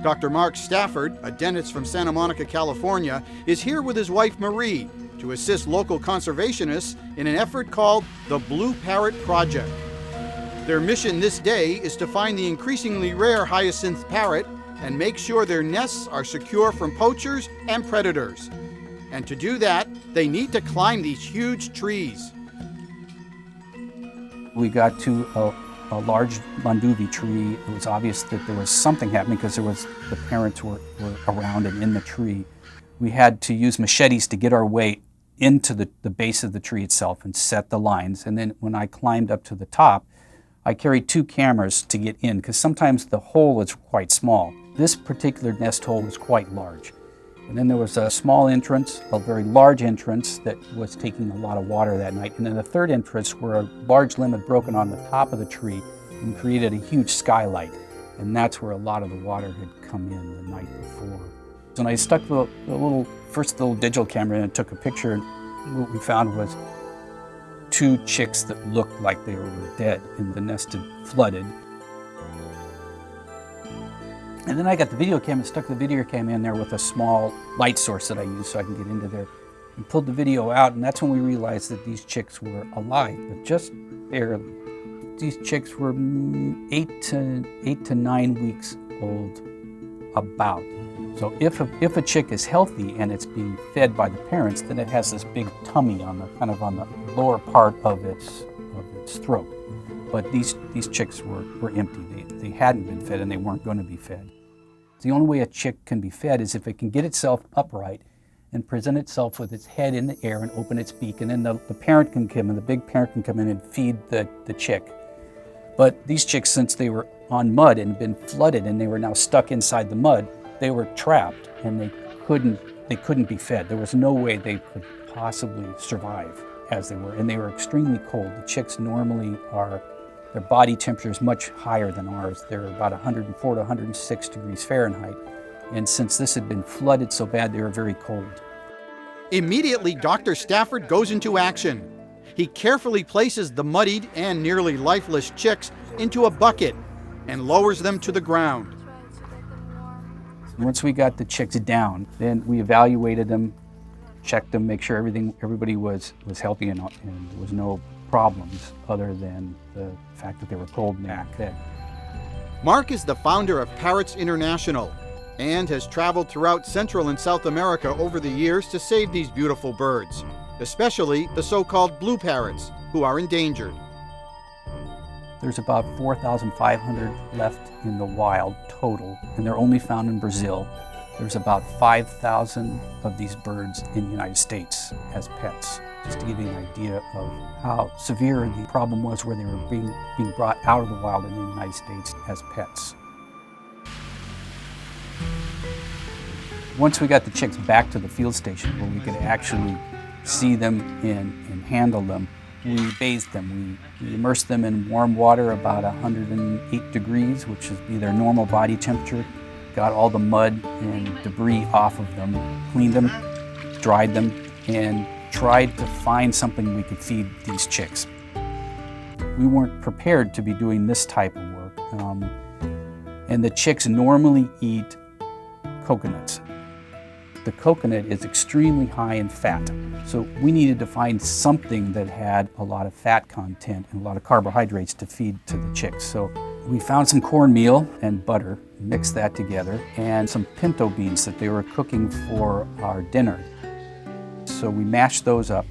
Dr. Mark Stafford, a dentist from Santa Monica, California, is here with his wife Marie to assist local conservationists in an effort called the Blue Parrot Project. Their mission this day is to find the increasingly rare hyacinth parrot and make sure their nests are secure from poachers and predators. And to do that, they need to climb these huge trees. We got to a large Monduvi tree. It was obvious that there was something happening because the parents were around and in the tree. We had to use machetes to get our way into the base of the tree itself and set the lines. And then when I climbed up to the top, I carried 2 cameras to get in because sometimes the hole is quite small. This particular nest hole was quite large. And then there was a small entrance, a very large entrance that was taking a lot of water that night. And then the third entrance where a large limb had broken on the top of the tree and created a huge skylight. And that's where a lot of the water had come in the night before. And I stuck the first little digital camera in and took a picture. And what we found was 2 chicks that looked like they were dead and the nest had flooded. And then I got the video camera, stuck the video camera in there with a small light source that I used so I can get into there, and pulled the video out, and that's when we realized that these chicks were alive, but just barely. These chicks were 8 to 9 weeks old, about. So if a chick is healthy and it's being fed by the parents, then it has this big tummy on the lower part of its throat. But these chicks were empty. They hadn't been fed and they weren't going to be fed. The only way a chick can be fed is if it can get itself upright and present itself with its head in the air and open its beak, and then the parent can come in, the big parent can come in and feed the chick. But these chicks, since they were on mud and been flooded and they were now stuck inside the mud, they were trapped and they couldn't be fed. There was no way they could possibly survive as they were, and they were extremely cold. The chicks normally their body temperature is much higher than ours. They're about 104 to 106 degrees Fahrenheit. And since this had been flooded so bad, they were very cold. Immediately, Dr. Stafford goes into action. He carefully places the muddied and nearly lifeless chicks into a bucket and lowers them to the ground. Once we got the chicks down, then we evaluated them, checked them, make sure everybody was healthy and there was no problems other than the fact that they were cold and dead. Mark is the founder of Parrots International and has traveled throughout Central and South America over the years to save these beautiful birds, especially the so-called blue parrots, who are endangered. There's about 4,500 left in the wild total, and they're only found in Brazil. There's about 5,000 of these birds in the United States as pets, just to give you an idea of how severe the problem was where they were being brought out of the wild in the United States as pets. Once we got the chicks back to the field station where we could actually see them and handle them, we bathed them. We immersed them in warm water about 108 degrees, which would be their normal body temperature. Got all the mud and debris off of them, cleaned them, dried them, and tried to find something we could feed these chicks. We weren't prepared to be doing this type of work, and the chicks normally eat coconuts. The coconut is extremely high in fat, so we needed to find something that had a lot of fat content and a lot of carbohydrates to feed to the chicks. So we found some cornmeal and butter, mixed that together, and some pinto beans that they were cooking for our dinner. So we mashed those up,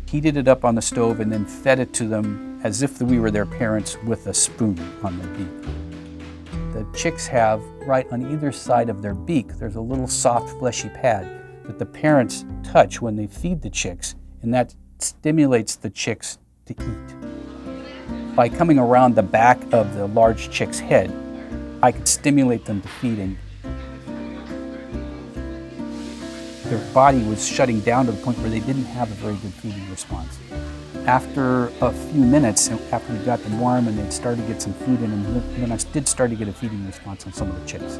heated it up on the stove, and then fed it to them as if we were their parents with a spoon on their beak. The chicks have, right on either side of their beak, there's a little soft fleshy pad that the parents touch when they feed the chicks, and that stimulates the chicks to eat. By coming around the back of the large chick's head, I could stimulate them to feeding. Their body was shutting down to the point where they didn't have a very good feeding response. After a few minutes, after we got them warm and they'd started to get some food in them, then I did start to get a feeding response on some of the chicks.